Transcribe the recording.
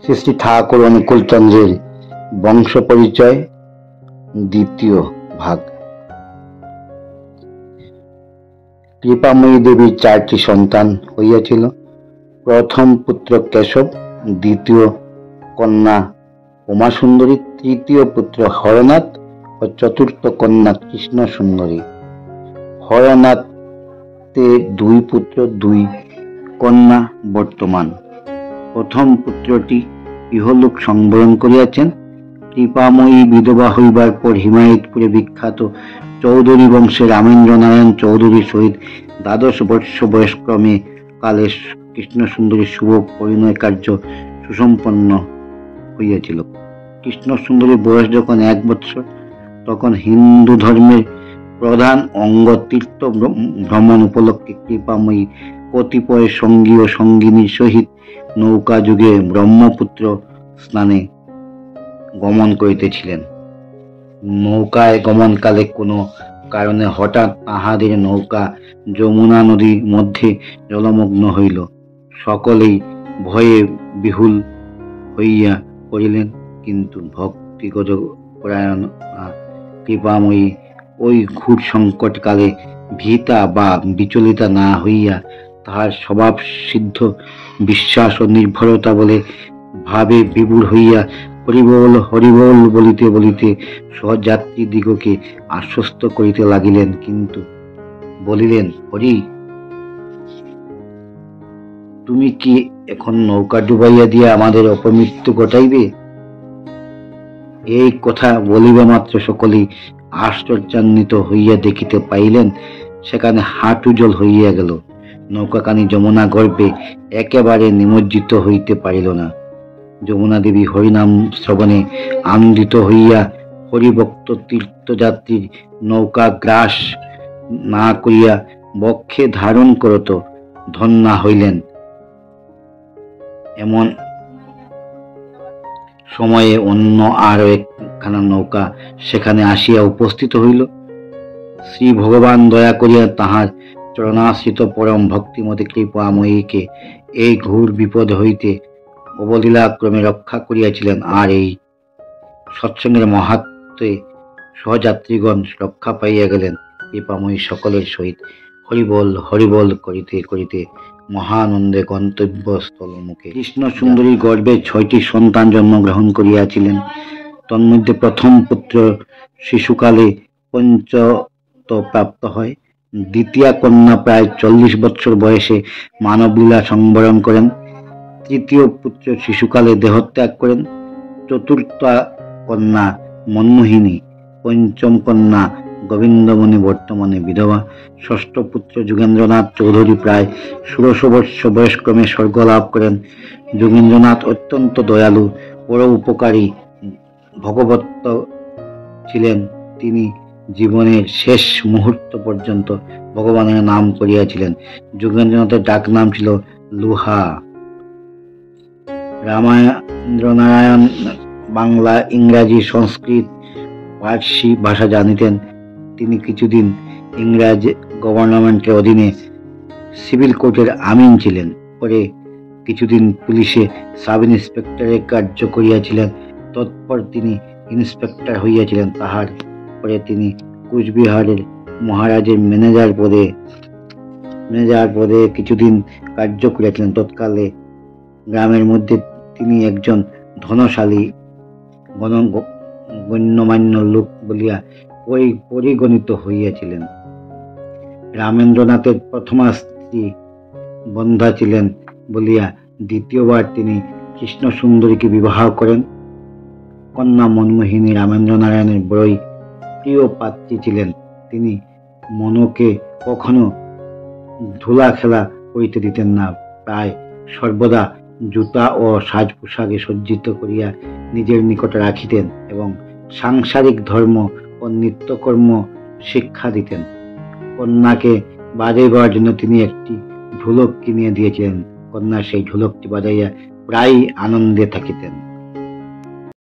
শ্রী শ্রী ঠাকুর অনুকূলচন্দ্রের বংশ পরিচয় দ্বিতীয় ভাগ। কৃপাময়ী দেবীর 4টি সন্তান হইয়াছিল। প্রথম পুত্র কেশব, দ্বিতীয় কন্যা উমাসুন্দরী, তৃতীয় পুত্র হরনাথ ও চতুর্থ কন্যা কৃষ্ণ সুন্দরী। হরনাথে 2 পুত্র 2 কন্যা বর্তমান। প্রথম পুত্রটি ইহলোক সংবরণ করিয়াছেন। কৃপাময়ী বিধবা হইবার পর হিমায়তপুরে বিখ্যাত চৌধুরী বংশে রামেন্দ্র নারায়ণ চৌধুরীর সহিত 12 বর্ষ বয়সক্রমে কালে কৃষ্ণ সুন্দরীর শুভ পরিণয় কার্য সুসম্পন্ন হইয়াছিল। কৃষ্ণ সুন্দরীর বয়স যখন 1 বৎসর, তখন হিন্দু ধর্মের প্রধান অঙ্গ তীর্থ ভ্রমণ উপলক্ষে কৃপাময়ী কতিপয় সঙ্গী ও সঙ্গিনীর সহিত নৌকা যুগে ব্রহ্মপুত্র স্নানে গমন করিতেছিলেন। নৌকায় গমনকালে কোনো কারণে হঠাৎ তাহাদের নৌকা যমুনা নদীর মধ্যে জলমগ্ন হইল। সকলেই ভয়ে বিহুল হইয়া পড়িলেন, কিন্তু ভক্তিগত পরায়ণ কৃপাময়ী ওই ঘোর সংকটকালে ভীতা বা বিচলিতা না হইয়া তাহার স্বভাব সিদ্ধ বিশ্বাস ও নির্ভরতা বলে ভাবে বিভোর হইয়া হরিবোল হরিবোল বলিতে বলিতে সহযাত্রীদিগকে আশ্বস্ত করিতে লাগিলেন। কিন্তু বলিলেন, হরি, তুমি কি এখন নৌকা ডুবাইয়া দিয়া আমাদের অপমৃত্যু ঘটাইবে? এই কথা বলিবা মাত্র সকলেই আশ্চর্যান্বিত হইয়া দেখিতে পাইলেন সেখানে হাঁটু জল হইয়া গেল। নৌকাখানি যমুনা গর্ভে একেবারে নিমজ্জিত হইতে পারিল না। যমুনা দেবী হরিনাম শ্রবণে আনন্দিত হইয়া হরিভক্ত তীর্থযাত্রীর নৌকা গ্রাস না করিয়া বক্ষে ধারণ করত ধন্যা হইলেন। এমন সময়ে অন্য আরো একখানা নৌকা সেখানে আসিয়া উপস্থিত হইল। শ্রী ভগবান দয়া করিয়া তাহার চরণাশ্রিত পরম ভক্তিমতী কৃপাময়ীকে এই ঘোর বিপদ হইতে অবলীলাক্রমে রক্ষা করিয়াছিলেন। আর এই সৎসঙ্গের মাহাত্ম্যে সহযাত্রীগণ রক্ষা পাইয়া গেলেন। কৃপাময়ী সকলের সহিত হরিবল হরিবল করিতে করিতে মহানন্দে গন্তব্যস্থল মুখে। কৃষ্ণ সুন্দরী গর্ভে 6টি সন্তান জন্মগ্রহণ করিয়াছিলেন। তন্মধ্যে প্রথম পুত্র শিশুকালে পঞ্চত্ব প্রাপ্ত হয়। দ্বিতীয় কন্যা প্রায় 40 বৎসর বয়সে মানবলীলা সংবরণ করেন। তৃতীয় পুত্র শিশুকালে দেহত্যাগ করেন। চতুর্থ কন্যা মনমোহিনী, পঞ্চম কন্যা গোবিন্দমণি বর্তমানে বিধবা। ষষ্ঠ পুত্র যোগেন্দ্রনাথ চৌধুরী প্রায় 16 বর্ষ বয়সক্রমে স্বর্গ লাভ করেন। যোগেন্দ্রনাথ অত্যন্ত দয়ালু, বড় উপকারী ভগবত ছিলেন। তিনি জীবনের শেষ মুহূর্ত পর্যন্ত ভগবানের নাম করিয়াছিলেন। যোগেন্দ্রনাথের ডাক নাম ছিল লুহা। রামেন্দ্রনারায়ণ বাংলা, ইংরাজি, সংস্কৃত, পার্সি ভাষা জানিতেন। তিনি কিছুদিন ইংরেজ গভর্নমেন্টের অধীনে সিভিল কোর্টের আমিন ছিলেন। পরে কিছুদিন পুলিশে সাব ইন্সপেক্টরের কার্য করিয়াছিলেন। তৎপর তিনি ইন্সপেক্টর হইয়াছিলেন। তাহার পরে তিনি কুচবিহারের মহারাজের ম্যানেজার পদে কিছুদিন কার্য করিয়াছিলেন। তৎকালে গ্রামের মধ্যে তিনি একজন ধনশালী গণ্যমান্য লোক বলিয়া পরিগণিত হইয়াছিলেন। রামেন্দ্রনাথের প্রথমা স্ত্রী বন্ধা ছিলেন বলিয়া দ্বিতীয়বার তিনি কৃষ্ণ সুন্দরীকে বিবাহ করেন। কন্যা মনমোহিনী রামেন্দ্র নারায়ণের বড়ই প্রিয় পাত্রী ছিলেন। তিনি মনকে কখনো ধুলা খেলা করিতে দিতেন না। প্রায় সর্বদা জুতা ও সাজ পোশাকে সজ্জিত করিয়া নিজের নিকটে রাখিতেন এবং সাংসারিক ধর্ম ও নিত্যকর্ম শিক্ষা দিতেন। কন্যাকে বাজাইবার জন্য তিনি একটি ঢোলক কিনিয়া দিয়েছিলেন। কন্যা সেই ঢোলকটি বাজাইয়া প্রায় আনন্দে থাকিতেন।